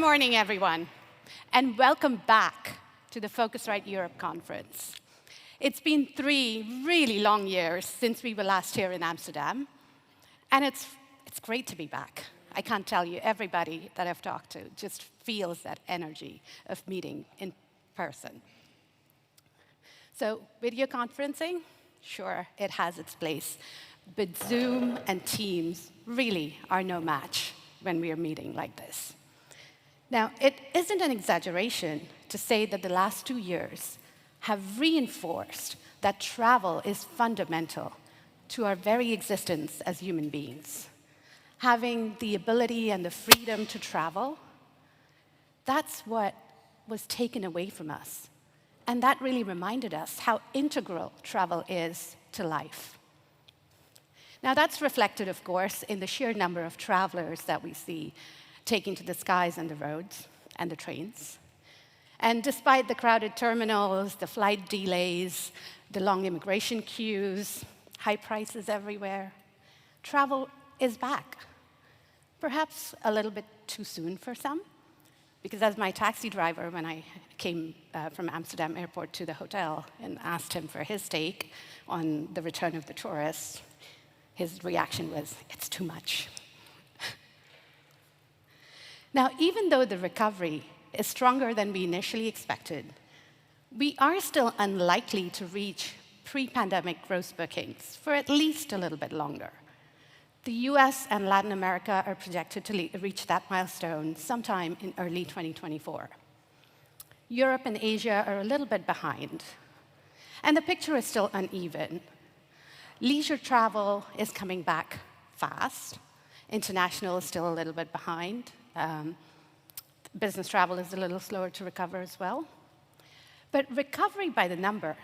morning, everyone, and welcome back to the Phocuswright Europe conference. It's been 3 really long years since we were last here in Amsterdam, and it's great to be back. I can't tell you, everybody that I've talked to just feels that energy of meeting in person. So video conferencing, sure, it has its place, but Zoom and Teams really are no match when we are meeting like this. Now, it isn't an exaggeration to say that the last 2 years have reinforced that travel is fundamental to our very existence as human beings. Having the ability and the freedom to travel, that's what was taken away from us. And that really reminded us how integral travel is to life. Now, that's reflected, of course, in the sheer number of travelers that we see taking to the skies and the roads and the trains. And despite the crowded terminals, the flight delays, the long immigration queues, high prices everywhere, travel is back. Perhaps a little bit too soon for some, because as my taxi driver, when I came from Amsterdam airport to the hotel and asked him for his take on the return of the tourists, his reaction was, "It's too much." Now, even though the recovery is stronger than we initially expected, we are still unlikely to reach pre-pandemic gross bookings for at least a little bit longer. The US and Latin America are projected to reach that milestone sometime in early 2024. Europe and Asia are a little bit behind, and the picture is still uneven. Leisure travel is coming back fast. International is still a little bit behind. Business travel is a little slower to recover as well. But recovery by the numbers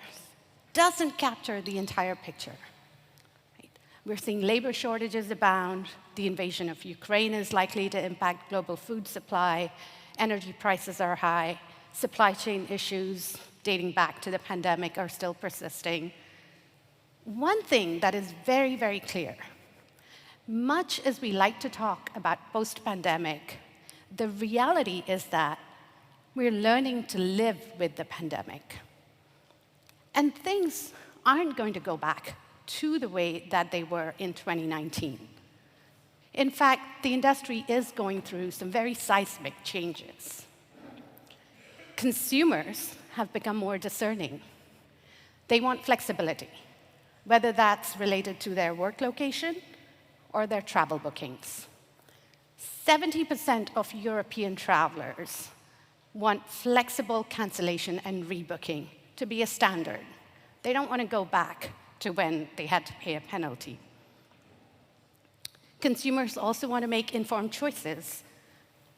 doesn't capture the entire picture. Right? We're seeing labor shortages abound. The invasion of Ukraine is likely to impact global food supply. Energy prices are high. Supply chain issues dating back to the pandemic are still persisting. One thing that is very, very clear, much as we like to talk about post-pandemic, the reality is that we're learning to live with the pandemic. And things aren't going to go back to the way that they were in 2019. In fact, the industry is going through some very seismic changes. Consumers have become more discerning. They want flexibility, whether that's related to their work location or their travel bookings. 70% of European travelers want flexible cancellation and rebooking to be a standard. They don't want to go back to when they had to pay a penalty. Consumers also want to make informed choices,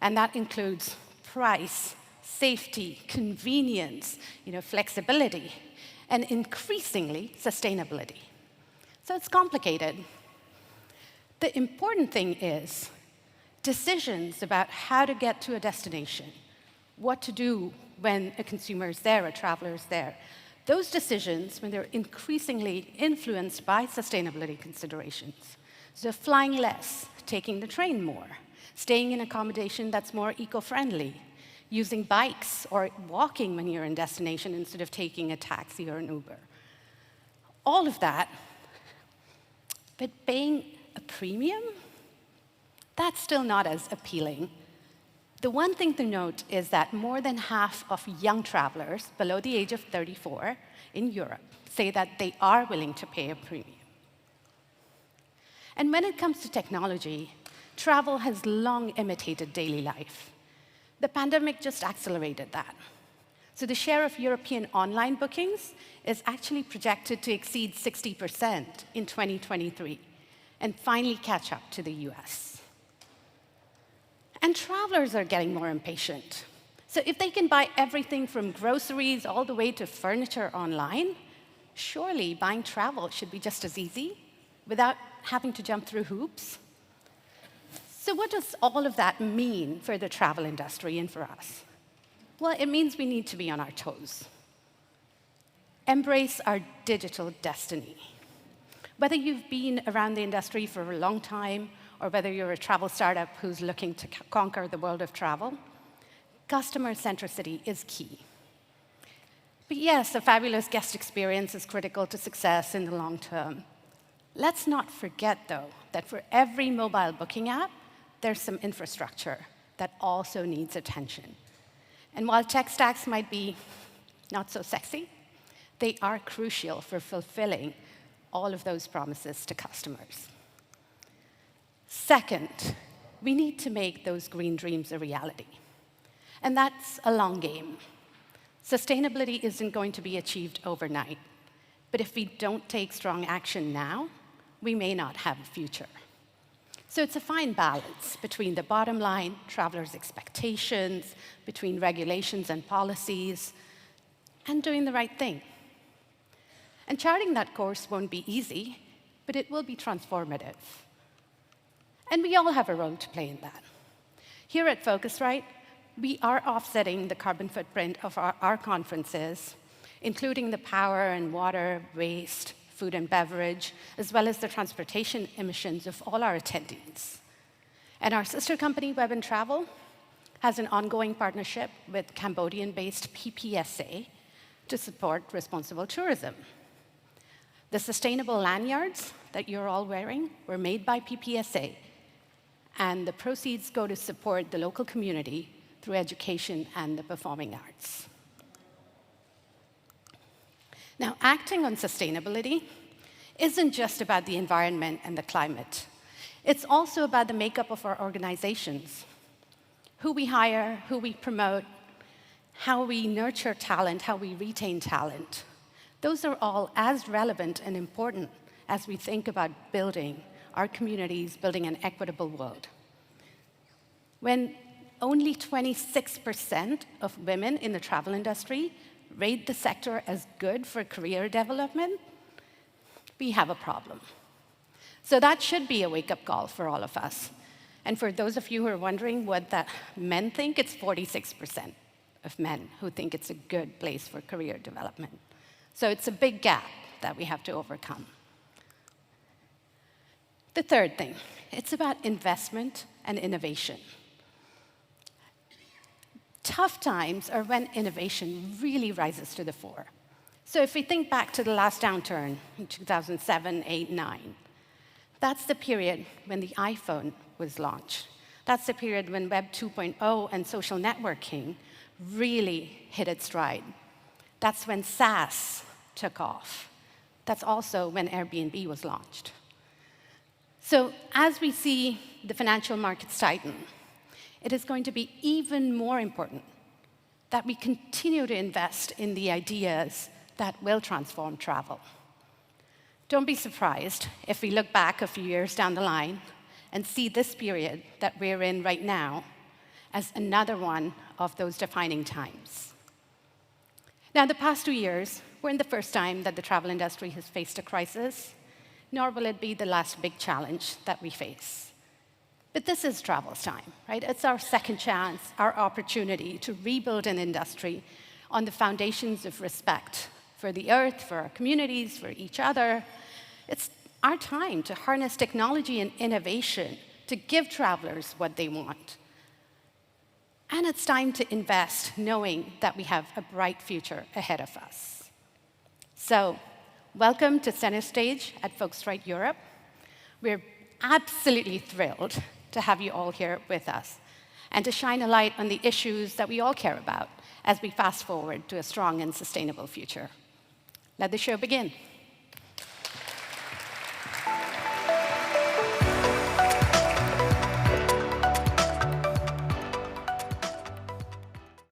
and that includes price, safety, convenience, flexibility, and increasingly sustainability. So it's complicated. The important thing is decisions about how to get to a destination, what to do when a consumer is there, a traveler is there. Those decisions, when they're increasingly influenced by sustainability considerations, so flying less, taking the train more, staying in accommodation that's more eco-friendly, using bikes or walking when you're in destination instead of taking a taxi or an Uber. All of that, but paying a premium? That's still not as appealing. The one thing to note is that more than half of young travelers below the age of 34 in Europe say that they are willing to pay a premium. And when it comes to technology, travel has long imitated daily life. The pandemic just accelerated that. So the share of European online bookings is actually projected to exceed 60% in 2023 and finally catch up to the US. And travelers are getting more impatient. So if they can buy everything from groceries all the way to furniture online, surely buying travel should be just as easy without having to jump through hoops. So what does all of that mean for the travel industry and for us? Well, it means we need to be on our toes. Embrace our digital destiny. Whether you've been around the industry for a long time or whether you're a travel startup who's looking to conquer the world of travel, customer centricity is key. But yes, a fabulous guest experience is critical to success in the long term. Let's not forget, though, that for every mobile booking app, there's some infrastructure that also needs attention. And while tech stacks might be not so sexy, they are crucial for fulfilling all of those promises to customers. Second, we need to make those green dreams a reality. And that's a long game. Sustainability isn't going to be achieved overnight. But if we don't take strong action now, we may not have a future. So it's a fine balance between the bottom line, travelers' expectations, between regulations and policies, and doing the right thing. And charting that course won't be easy, but it will be transformative. And we all have a role to play in that. Here at Phocuswright, we are offsetting the carbon footprint of our conferences, including the power and water, waste, food and beverage, as well as the transportation emissions of all our attendees. And our sister company, Web and Travel, has an ongoing partnership with Cambodian-based PPSA to support responsible tourism. The sustainable lanyards that you're all wearing were made by PPSA, and the proceeds go to support the local community through education and the performing arts. Now, acting on sustainability isn't just about the environment and the climate. It's also about the makeup of our organizations, who we hire, who we promote, how we nurture talent, how we retain talent. Those are all as relevant and important as we think about building our communities, building an equitable world. When only 26% of women in the travel industry rate the sector as good for career development, we have a problem. So that should be a wake-up call for all of us. And for those of you who are wondering what that men think, it's 46% of men who think it's a good place for career development. So it's a big gap that we have to overcome. The third thing, it's about investment and innovation. Tough times are when innovation really rises to the fore. So if we think back to the last downturn in 2007, 8, 9, that's the period when the iPhone was launched. That's the period when Web 2.0 and social networking really hit its stride. That's when SaaS took off. That's also when Airbnb was launched. So as we see the financial markets tighten, it is going to be even more important that we continue to invest in the ideas that will transform travel. Don't be surprised if we look back a few years down the line and see this period that we're in right now as another one of those defining times. Now, the past 2 years weren't the first time that the travel industry has faced a crisis, nor will it be the last big challenge that we face. But this is travel's time, right? It's our second chance, our opportunity to rebuild an industry on the foundations of respect for the earth, for our communities, for each other. It's our time to harness technology and innovation to give travelers what they want. And it's time to invest knowing that we have a bright future ahead of us. So, welcome to Center Stage at Phocuswright Europe. We're absolutely thrilled to have you all here with us and to shine a light on the issues that we all care about as we fast forward to a strong and sustainable future. Let the show begin.